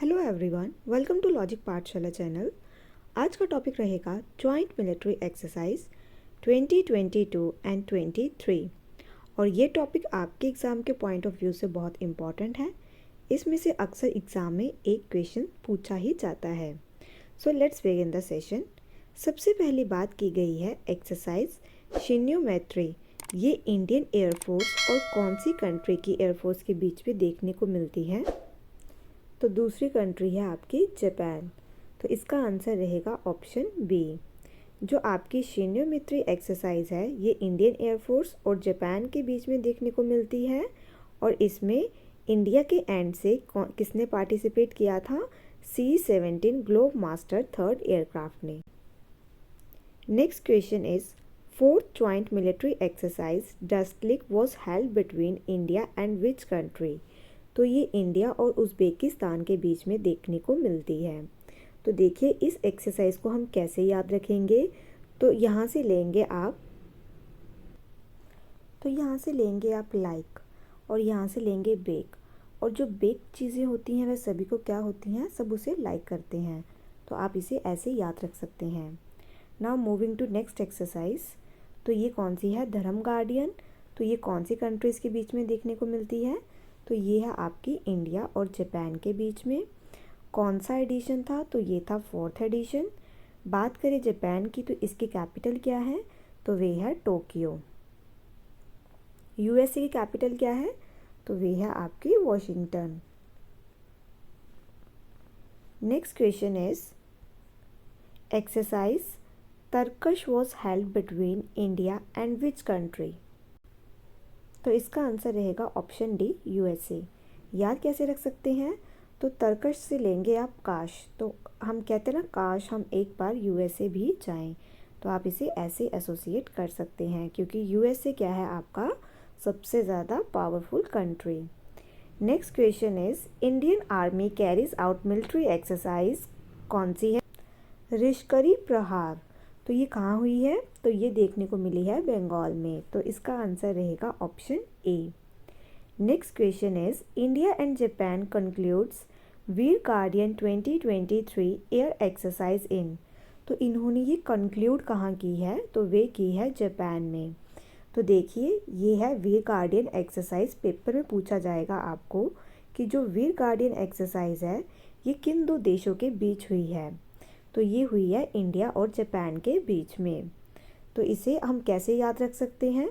Hello everyone, welcome to logic Pathshala channel. आज का topic रहेगा जॉइंट मिलिट्री एक्सरसाइज 2022 एंड 23 और ये टॉपिक आपके एग्ज़ाम के पॉइंट ऑफ व्यू से बहुत इम्पॉर्टेंट है। इसमें से अक्सर एग्ज़ाम में एक क्वेश्चन पूछा ही जाता है। So let's begin the session. सबसे पहली बात की गई है एक्सरसाइज शिन्योमेट्री। ये इंडियन एयरफोर्स और कौन सी कंट्री की एयरफोर्स के बीच में देखने को मिलती है? तो दूसरी कंट्री है आपकी जापान। तो इसका आंसर रहेगा ऑप्शन बी। जो आपकी शिन्योमेट्री एक्सरसाइज है ये इंडियन एयरफोर्स और जापान के बीच में देखने को मिलती है और इसमें इंडिया के एंड से किसने पार्टिसिपेट किया था? C-17 globe master 3rd aircraft ने। Next question is fourth joint military exercise Dustlik was held between India and which country? तो ये इंडिया और उज़्बेकिस्तान के बीच में देखने को मिलती है। तो देखिए इस एक्सरसाइज को हम कैसे याद रखेंगे। तो यहाँ से लेंगे आप लाइक और यहाँ से लेंगे बेक, और जो बेक चीज़ें होती हैं वह सभी को क्या होती हैं? सब उसे लाइक करते हैं। तो आप इसे ऐसे याद रख सकते हैं। Now moving to next exercise. तो ये कौन सी है? धर्म गार्डियन। तो ये कौन सी कंट्रीज़ के बीच में देखने को मिलती है? तो ये है आपकी इंडिया और जापान के बीच में। कौन सा एडिशन था? तो ये था 4th एडिशन। बात करें जापान की तो इसकी कैपिटल क्या है? तो वे है टोक्यो। यूएसए की कैपिटल क्या है? तो वे है आपकी Washington. Next question is exercise Tarkash was held between India and which country? तो इसका आंसर रहेगा ऑप्शन डी, यूएसए। याद कैसे रख सकते हैं? तो तरकश से लेंगे आप काश। तो हम कहते हैं ना काश हम एक बार यूएसए भी जाएं। तो आप इसे ऐसे एसोसिएट कर सकते हैं क्योंकि यूएसए क्या है? आपका सबसे ज़्यादा powerful country. Next question is Indian army carries out military exercise कौन सी है? रिश्करी प्रहार। तो ये कहाँ हुई है? तो ये देखने को मिली है बंगाल में। तो इसका आंसर रहेगा option A. Next question is India and Japan concludes Veer guardian 2023 air exercise in. तो इन्होंने ये कंक्लूड कहाँ की है? तो वे की है जापान में। तो देखिए ये है वीर गार्डियन एक्सरसाइज। पेपर में पूछा जाएगा आपको कि जो वीर गार्डियन एक्सरसाइज है ये किन दो देशों के बीच हुई है? तो ये हुई है इंडिया और जापान के बीच में। तो इसे हम कैसे याद रख सकते हैं?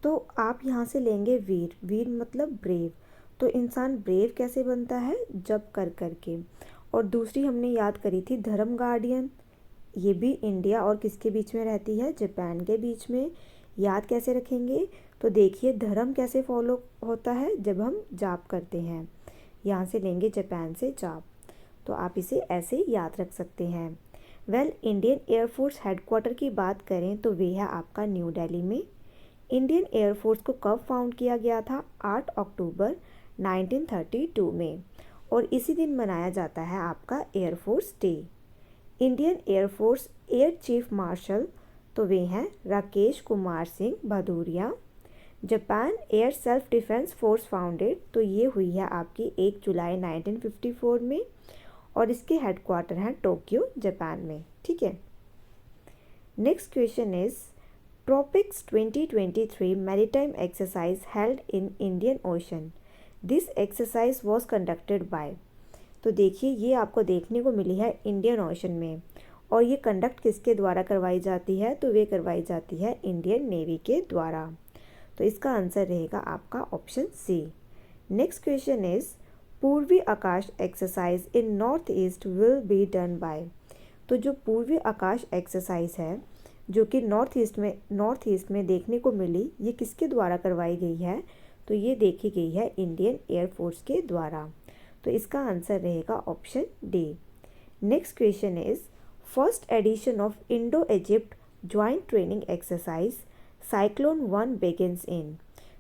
तो आप यहाँ से लेंगे वीर। वीर मतलब ब्रेव। तो इंसान ब्रेव कैसे बनता है? जब कर के। और दूसरी हमने याद करी थी धर्म गार्डियन। ये भी इंडिया और किसके बीच में रहती है? जापान के बीच में। याद कैसे रखेंगे? तो देखिए धर्म कैसे फॉलो होता है? जब हम जाप करते हैं। यहाँ से लेंगे जापान से जाप। तो आप इसे ऐसे याद रख सकते हैं। इंडियन एयरफोर्स हेडक्वार्टर की बात करें तो वे है आपका न्यू दिल्ली में। इंडियन एयरफोर्स को कब फाउंड किया गया था? 8 अक्टूबर 1932 में, और इसी दिन मनाया जाता है आपका air force day. Indian air force air chief marshal तो वे हैं Rakesh Kumar Singh Bhadauria. Japan air self defence force founded तो ये हुई है आपकी 1 जुलाई 1954 में, और इसके हेडक्वार्टर हैं टोक्यो जापान में। ठीक है। Next question is tropics 2023 maritime exercise held in Indian ocean. This exercise was conducted by. तो देखिए ये आपको देखने को मिली है इंडियन ओशन में, और ये कंडक्ट किसके द्वारा करवाई जाती है? तो वे करवाई जाती है इंडियन नेवी के द्वारा। तो इसका आंसर रहेगा आपका option C. Next question is Purvi Akash exercise in north east will be done by. तो जो पूर्वी आकाश एक्सरसाइज है जो कि नॉर्थ ईस्ट में देखने को मिली, ये किसके द्वारा करवाई गई है? तो ये देखी गई है इंडियन एयरफोर्स के द्वारा। तो इसका आंसर रहेगा option D. Next question is first edition of Indo Egypt joint training exercise cyclone 1 begins in.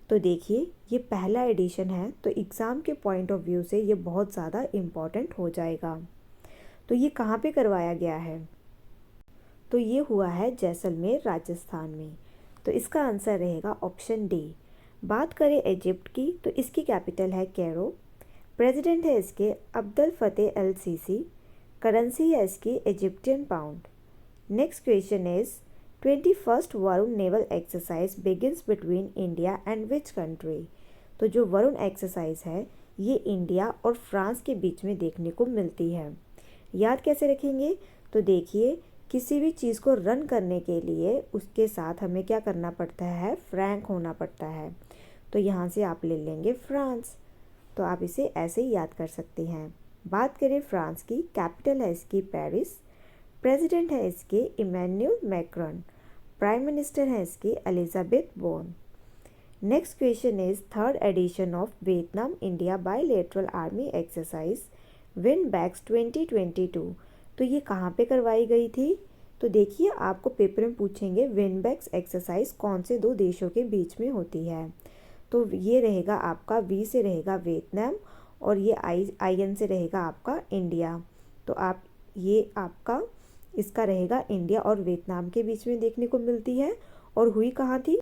तो देखिए ये पहला एडिशन है, तो एग्ज़ाम के पॉइंट ऑफ व्यू से ये बहुत ज़्यादा इम्पॉर्टेंट हो जाएगा। तो ये कहाँ पे करवाया गया है? तो ये हुआ है जैसलमेर राजस्थान में। तो इसका आंसर रहेगा ऑप्शन डी। बात करें इजिप्ट की तो इसकी कैपिटल है कैरो। प्रेसिडेंट है इसके अब्दुल फतेह अल सीसी, करेंसी है इसकी Egyptian pound. Next question is 21st Varun naval exercise begins between India and which country. तो जो वरुण एक्सरसाइज है ये इंडिया और फ्रांस के बीच में देखने को मिलती है। याद कैसे रखेंगे, तो देखिए किसी भी चीज़ को रन करने के लिए उसके साथ हमें क्या करना पड़ता है, फ्रैंक होना पड़ता है। तो यहाँ से आप ले लेंगे फ्रांस, तो आप इसे ऐसे ही याद कर सकते हैं। बात करें फ्रांस की, कैपिटल है इसकी पेरिस, प्रेसिडेंट है इसके इमैनुअल मैक्रॉन, प्राइम मिनिस्टर है इसकी Elisabeth Borne. Next question is third edition of Vietnam India bilateral army exercise VINBAX 2022। तो ये कहाँ पे करवाई गई थी, तो देखिए आपको पेपर में पूछेंगे विनबैक्स एक्सरसाइज कौन से दो देशों के बीच में होती है। तो ये रहेगा आपका वी से रहेगा वियतनाम और ये आई एन से रहेगा आपका इंडिया। तो आप ये आपका इसका रहेगा इंडिया और वियतनाम के बीच में देखने को मिलती है और हुई कहाँ थी,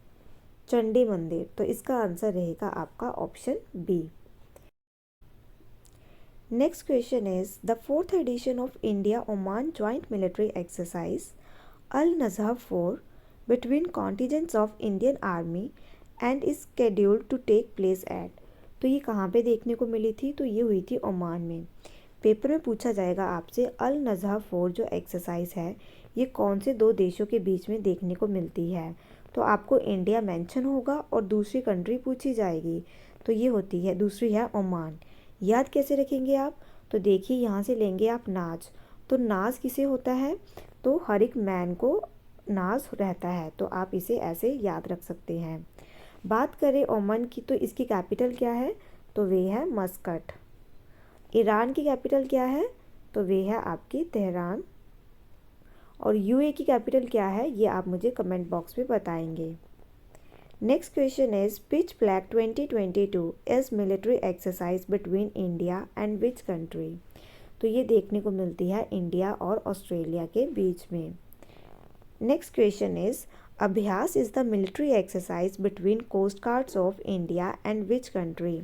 चंडी मंदिर। तो इसका आंसर रहेगा आपका option B. Next question is the fourth edition of India Oman joint military exercise Al Najah 4 between contingents of Indian army and is scheduled to take place at. तो ये कहाँ पे देखने को मिली थी, तो ये हुई थी ओमान में। पेपर में पूछा जाएगा आपसे अल नजहब 4 जो एक्सरसाइज है ये कौन से दो देशों के बीच में देखने को मिलती है। तो आपको इंडिया मेंशन होगा और दूसरी कंट्री पूछी जाएगी, तो ये होती है दूसरी है ओमान। याद कैसे रखेंगे आप, तो देखिए यहाँ से लेंगे आप नाज। तो नाज किसे होता है, तो हर एक मैन को नाज रहता है, तो आप इसे ऐसे याद रख सकते हैं। बात करें ओमान की, तो इसकी कैपिटल क्या है, तो वे है मस्कट। ईरान की कैपिटल क्या है, तो वे है आपकी तेहरान। और यूए की कैपिटल क्या है ये आप मुझे कमेंट बॉक्स में बताएंगे। Next question is pitch black 2022 is military exercise between India and which country. तो ये देखने को मिलती है इंडिया और ऑस्ट्रेलिया के बीच में। Next question is Abhyas is the military exercise between coast guards of India and which country.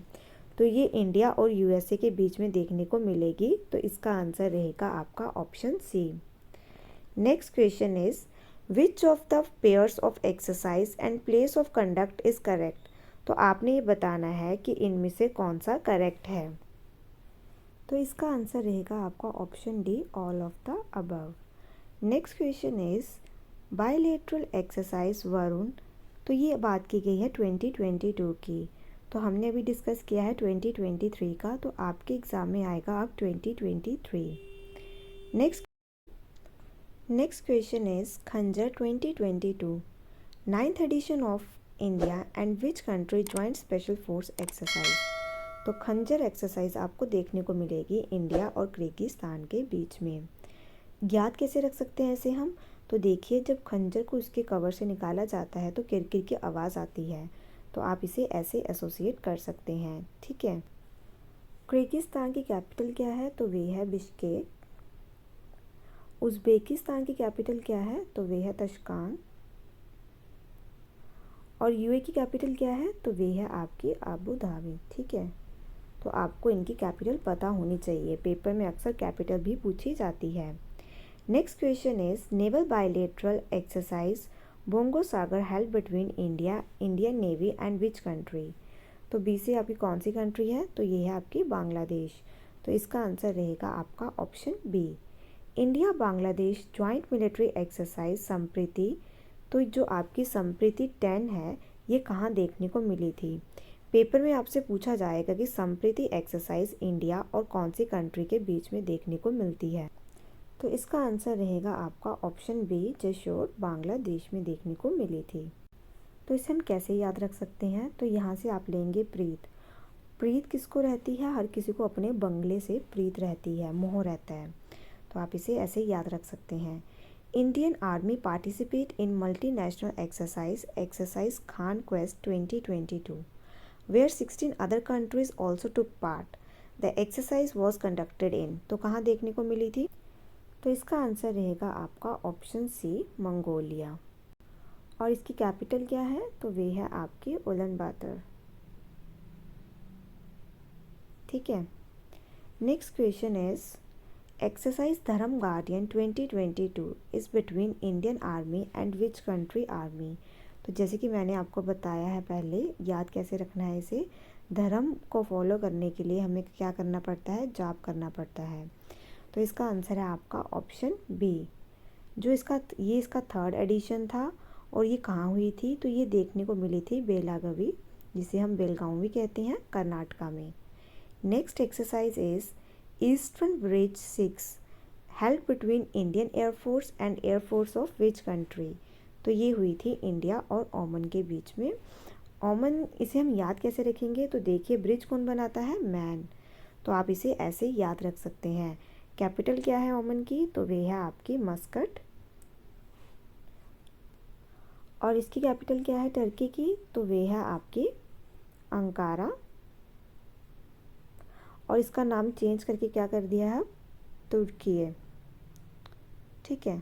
तो ये इंडिया और यूएसए के बीच में देखने को मिलेगी, तो इसका आंसर रहेगा आपका option C. Next question is which of the pairs of exercise and place of conduct is correct. तो आपने ये बताना है कि इनमें से कौन सा करेक्ट है। तो इसका आंसर रहेगा आपका option D all of the above. Next question is bilateral exercise Varun. तो ये बात की गई है 2022 की, तो हमने अभी डिस्कस किया है 2023 का, तो आपके एग्ज़ाम में आएगा अब 2023। नेक्स्ट क्वेश्चन इज खंजर 2022 ninth edition of India and which country joint special force exercise. तो खंजर एक्सरसाइज आपको देखने को मिलेगी इंडिया और किर्गिस्तान के बीच में। ज्ञात कैसे रख सकते हैं ऐसे हम, तो देखिए जब खंजर को उसके कवर से निकाला जाता है तो किरकिर की आवाज़ आती है, तो आप इसे ऐसे एसोसिएट कर सकते हैं, ठीक है। किर्गिस्तान की कैपिटल क्या है, तो वे है बिश्केक। उज़्बेकिस्तान की कैपिटल क्या है, तो वे है तशकान। और यूए की कैपिटल क्या है, तो वे है आपकी अबू धाबी, ठीक है। तो आपको इनकी कैपिटल पता होनी चाहिए, पेपर में अक्सर कैपिटल भी पूछी जाती है। Next question is naval bilateral exercise bongo Sagar held between India Indian navy and which country. तो बी से आपकी कौन सी कंट्री है, तो ये है आपकी बांग्लादेश। तो इसका आंसर रहेगा आपका option B. India Bangladesh joint military exercise Sampriti. तो जो आपकी संप्रीति 10 है ये कहाँ देखने को मिली थी। पेपर में आपसे पूछा जाएगा कि संप्रीति एक्सरसाइज इंडिया और कौन सी कंट्री के बीच में देखने को मिलती है। तो इसका आंसर रहेगा आपका ऑप्शन बी, जशोर बांग्लादेश में देखने को मिली थी। तो इसे हम कैसे याद रख सकते हैं, तो यहाँ से आप लेंगे प्रीत। प्रीत किसको रहती है, हर किसी को अपने बंगले से प्रीत रहती है, मोह रहता है, तो आप इसे ऐसे याद रख सकते हैं। Indian army participate in multinational exercise Khaan quest 2022 where 16 other countries also took part. The exercise was conducted in. तो कहाँ देखने को मिली थी, तो इसका आंसर रहेगा आपका ऑप्शन सी, मंगोलिया। और इसकी कैपिटल क्या है, तो वे है आपकी उलन बातर, ठीक है। नेक्स्ट क्वेश्चन इज एक्सरसाइज धर्म guardian 2022 is between Indian army and which country army. तो जैसे कि मैंने आपको बताया है पहले, याद कैसे रखना है इसे, धर्म को फॉलो करने के लिए हमें क्या करना पड़ता है, जाप करना पड़ता है। तो इसका आंसर है आपका ऑप्शन बी। जो इसका थर्ड एडिशन था और ये कहाँ हुई थी, तो ये देखने को मिली थी बेलागवी, जिसे हम बेलगांवी कहते हैं, कर्नाटका में। Next exercise is eastern bridge 6 help between Indian air force and air force of which country. तो ये हुई थी इंडिया और ओमन के बीच में। ओमन, इसे हम याद कैसे रखेंगे, तो देखिए ब्रिज कौन बनाता है, मैन। तो आप इसे ऐसे याद रख सकते हैं। कैपिटल क्या है ओमन की, तो वे है आपकी मस्कट। और इसकी कैपिटल क्या है टर्की की, तो वे है आपकी अंकारा। और इसका नाम चेंज करके क्या कर दिया है, तुर्की है, ठीक है।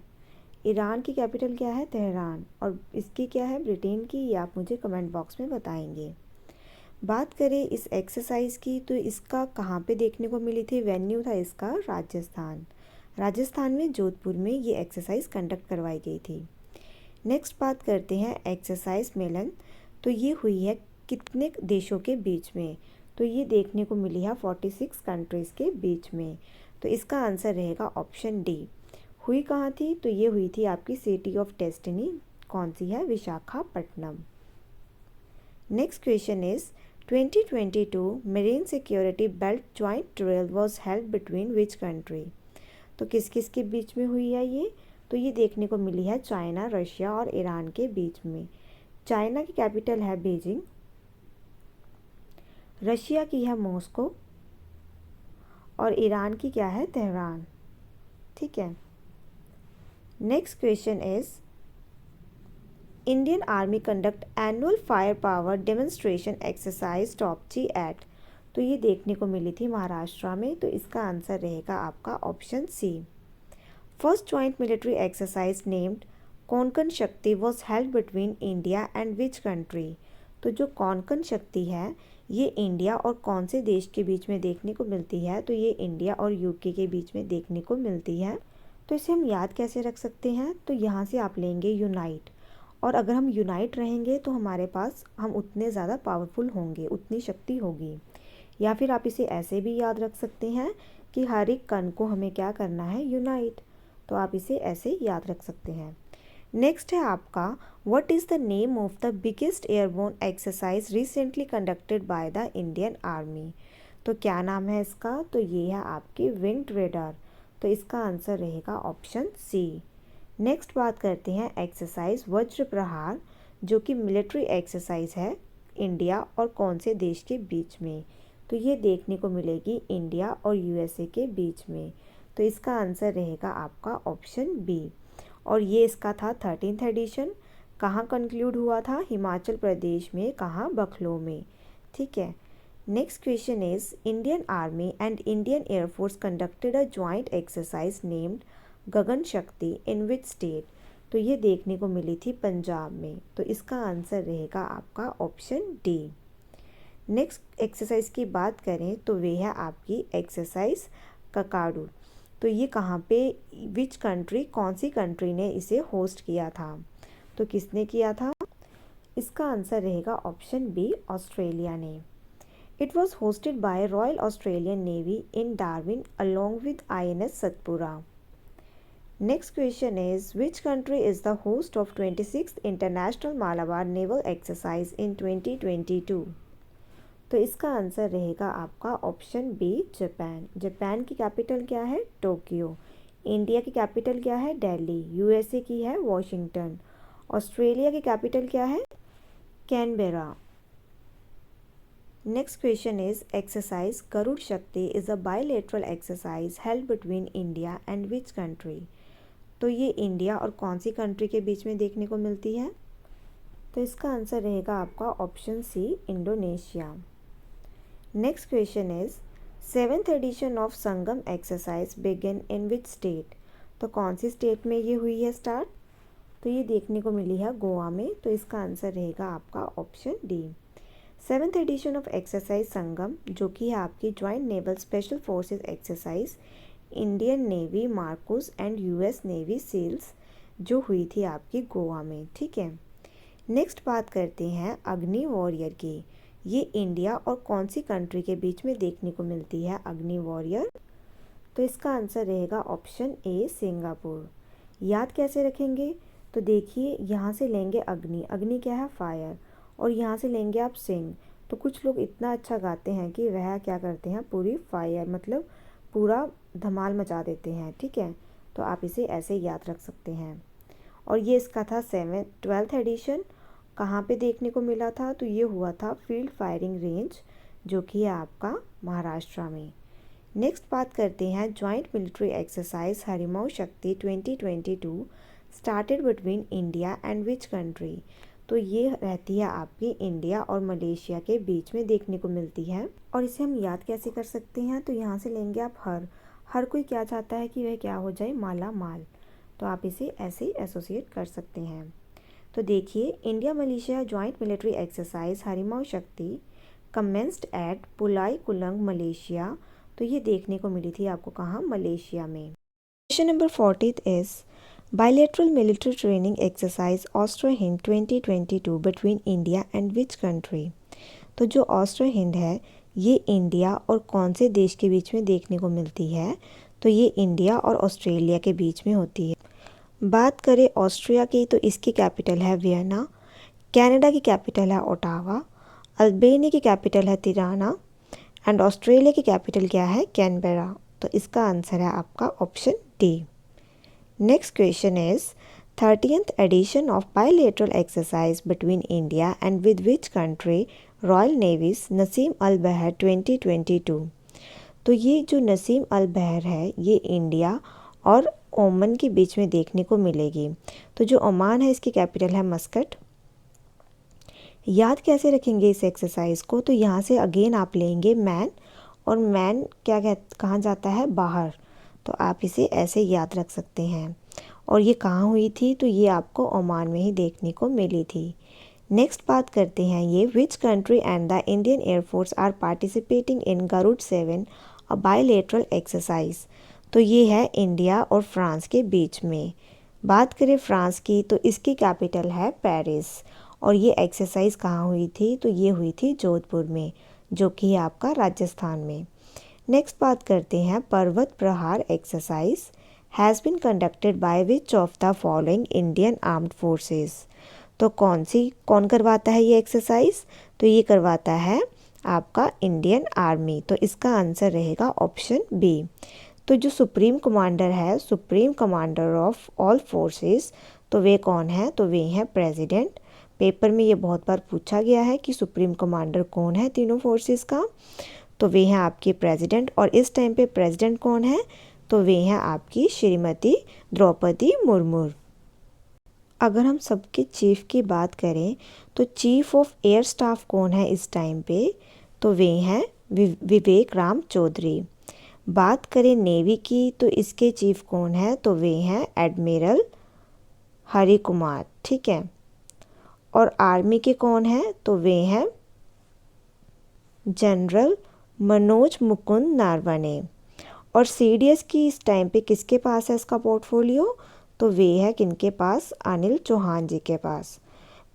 ईरान की कैपिटल क्या है, तेहरान। और इसकी क्या है, ब्रिटेन की, ये आप मुझे कमेंट बॉक्स में बताएंगे। बात करें इस एक्सरसाइज की, तो इसका कहाँ पे देखने को मिली थी, वेन्यू था इसका राजस्थान। राजस्थान में जोधपुर में ये एक्सरसाइज कंडक्ट करवाई गई थी। नेक्स्ट बात करते हैं एक्सरसाइज मेलन। तो ये हुई है कितने देशों के बीच में, तो ये देखने को मिली है 46 कंट्रीज़ के बीच में। तो इसका आंसर रहेगा ऑप्शन डी। हुई कहाँ थी, तो ये हुई थी आपकी सिटी ऑफ डेस्टिनी, कौन सी है, Visakhapatnam. Next question is 2022 marine security belt joint drill was held between which country. तो किस किस के बीच में हुई है ये, तो ये देखने को मिली है चाइना, रशिया और ईरान के बीच में। चाइना की कैपिटल है बीजिंग, रशिया की है मॉस्को और ईरान की क्या है, तेहरान, ठीक है। Next question is Indian army conduct annual fire power demonstration exercise Topchi at. तो ये देखने को मिली थी महाराष्ट्र में। तो इसका आंसर रहेगा आपका option C. First joint military exercise named Konkan Shakti was held between India and which country. तो जो कोंकण शक्ति है ये इंडिया और कौन से देश के बीच में देखने को मिलती है, तो ये इंडिया और यूके के बीच में देखने को मिलती है। तो इसे हम याद कैसे रख सकते हैं, तो यहाँ से आप लेंगे यूनाइट। और अगर हम यूनाइट रहेंगे तो हमारे पास हम उतने ज़्यादा पावरफुल होंगे, उतनी शक्ति होगी। या फिर आप इसे ऐसे भी याद रख सकते हैं कि हर एक कण को हमें क्या करना है, यूनाइट। तो आप इसे ऐसे याद रख सकते हैं। नेक्स्ट है आपका what is the name of the biggest airborne exercise recently conducted by the Indian army. तो क्या नाम है इसका, तो ये है आपकी विंड रेडर। तो इसका आंसर रहेगा ऑप्शन सी। नेक्स्ट बात करते हैं एक्सरसाइज वज्र प्रहार, जो कि मिलिट्री एक्सरसाइज है इंडिया और कौन से देश के बीच में। तो ये देखने को मिलेगी इंडिया और यूएसए के बीच में। तो इसका आंसर रहेगा आपका ऑप्शन बी। और ये इसका था 13th एडिशन। कहाँ कंक्लूड हुआ था, हिमाचल प्रदेश में, कहाँ, बखलो में, ठीक है। Next question is Indian army and Indian air force conducted a joint exercise named Gagan Shakti in which state. तो ये देखने को मिली थी पंजाब में। तो इसका आंसर रहेगा आपका ऑप्शन डी। नेक्स्ट एक्सरसाइज की बात करें तो वे है आपकी एक्सरसाइज ककाडू। तो ये कहाँ पे, विच कंट्री, कौन सी कंट्री ने इसे होस्ट किया था, तो किसने किया था, इसका आंसर रहेगा ऑप्शन बी, ऑस्ट्रेलिया ने। It was hosted by royal Australian navy in Darwin along with INS Satpura. Next question is which country is the host of 26th international Malabar naval exercise in 2022। तो इसका आंसर रहेगा आपका option B, Japan. Japan की capital क्या है, Tokyo. India की capital क्या है, दिल्ली। यूएसए की है वॉशिंगटन। ऑस्ट्रेलिया की कैपिटल क्या है, Canberra. Next question is exercise Garud Shakti is a bilateral exercise held between India and which country. तो ये इंडिया और कौन सी कंट्री के बीच में देखने को मिलती है, तो इसका आंसर रहेगा आपका option C, Indonesia. Next question is 7th edition of Sangam exercise begin in which state. तो कौन सी स्टेट में ये हुई है स्टार्ट, तो ये देखने को मिली है गोवा में। तो इसका आंसर रहेगा आपका option D. 7th edition of exercise Sangam, जो कि है आपकी joint naval special forces exercise Indian navy MARCOS and US navy SEALs, जो हुई थी आपकी गोवा में। ठीक है, नेक्स्ट बात करते हैं अग्नि वॉरियर की। ये इंडिया और कौन सी कंट्री के बीच में देखने को मिलती है अग्नि वॉरियर? तो इसका आंसर रहेगा ऑप्शन ए, सिंगापुर। याद कैसे रखेंगे? तो देखिए, यहाँ से लेंगे अग्नि, अग्नि क्या है? फायर, और यहाँ से लेंगे आप सिंह। तो कुछ लोग इतना अच्छा गाते हैं कि वह क्या करते हैं, पूरी फायर मतलब पूरा धमाल मचा देते हैं। ठीक है, तो आप इसे ऐसे याद रख सकते हैं। और ये इसका था 12th एडिशन। कहाँ पे देखने को मिला था? तो ये हुआ था फील्ड फायरिंग रेंज, जो कि है आपका महाराष्ट्र में। नेक्स्ट बात करते हैं ज्वाइंट मिलिट्री एक्सरसाइज हरिमाऊ शक्ति 2022 started between India and which country? तो ये रहती है आपकी इंडिया और मलेशिया के बीच में देखने को मिलती है। और इसे हम याद कैसे कर सकते हैं? तो यहाँ से लेंगे आप हर कोई क्या चाहता है कि वह क्या हो जाए, माला माल। तो आप इसे ऐसे ही एसोसिएट कर सकते हैं। तो देखिए, India Malaysia joint military exercise Harimau Shakti commenced at Pulai Kluang Malaysia. तो ये देखने को मिली थी आपको कहाँ? मलेशिया में। Question number 40 is bilateral military training exercise Austro Hind 2022 between India and which country? तो जो ऑस्ट्रो हिंद है, ये इंडिया और कौन से देश के बीच में देखने को मिलती है? तो ये इंडिया और ऑस्ट्रेलिया के बीच में होती है। बात करें ऑस्ट्रिया की, तो इसकी कैपिटल है वियना। कनाडा की कैपिटल है ओटावा। अल्बानिया की कैपिटल है तिराना एंड ऑस्ट्रेलिया की कैपिटल क्या है? कैनबेरा। तो इसका आंसर है आपका option D. Next question is 30th edition of bilateral exercise between India and with which country royal navy's Naseem Al Bahr 2022? तो ये जो नसीम अल बहर है, ये इंडिया और ओमान के बीच में देखने को मिलेगी। तो जो ओमान है, इसकी कैपिटल है मस्कट। याद कैसे रखेंगे इस एक्सरसाइज को? तो यहाँ से अगेन आप लेंगे मैन, और मैन कहाँ जाता है? बाहर। तो आप इसे ऐसे याद रख सकते हैं। और ये कहाँ हुई थी? तो ये आपको ओमान में ही देखने को मिली थी। नेक्स्ट बात करते हैं ये which country and the Indian air force are participating in Garuda 7 a bilateral exercise? तो ये है इंडिया और फ्रांस के बीच में। बात करें फ्रांस की, तो इसकी कैपिटल है पेरिस। और ये एक्सरसाइज कहाँ हुई थी? तो ये हुई थी जोधपुर में, जो कि है आपका राजस्थान में। नेक्स्ट बात करते हैं Parvat Prahar exercise has been conducted by which of the following Indian armed forces? तो कौन करवाता है ये एक्सरसाइज? तो ये करवाता है आपका इंडियन आर्मी। तो इसका आंसर रहेगा ऑप्शन बी। तो जो सुप्रीम कमांडर है, supreme commander of all forces, तो वे कौन है? तो वे हैं प्रेसिडेंट। पेपर में ये बहुत बार पूछा गया है कि सुप्रीम कमांडर कौन है तीनों फोर्सेस का? तो वे हैं आपके प्रेसिडेंट। और इस टाइम पे प्रेसिडेंट कौन है? तो वे हैं आपकी श्रीमती द्रौपदी मुर्मू। अगर हम सबके चीफ की बात करें, तो चीफ ऑफ एयर स्टाफ कौन है इस टाइम पे? तो वे हैं विवेक राम चौधरी। बात करें नेवी की, तो इसके चीफ कौन है? तो वे हैं एडमिरल हरि कुमार। ठीक है। और आर्मी के कौन है? तो वे हैं जनरल मनोज मुकुंद नारवणे। और सीडीएस की इस टाइम पे किसके पास है इसका पोर्टफोलियो? तो वे है किनके पास? अनिल चौहान जी के पास।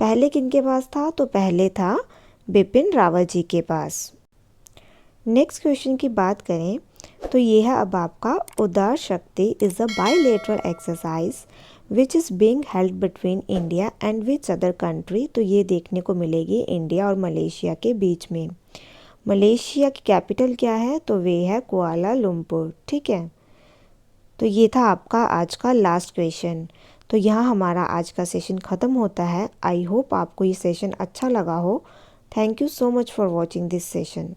पहले किनके पास था? तो पहले था बिपिन रावत जी के पास। नेक्स्ट क्वेश्चन की बात करें, तो ये है अब आपका उदार शक्ति is a bilateral exercise which is being held between India and which other country? तो ये देखने को मिलेगी इंडिया और मलेशिया के बीच में। मलेशिया की कैपिटल क्या है? तो वे है कुआलालंपुर। ठीक है। तो ये था आपका आज का लास्ट क्वेश्चन। तो यहाँ हमारा आज का सेशन ख़त्म होता है। आई होप आपको ये सेशन अच्छा लगा हो। Thank you so much for watching this session.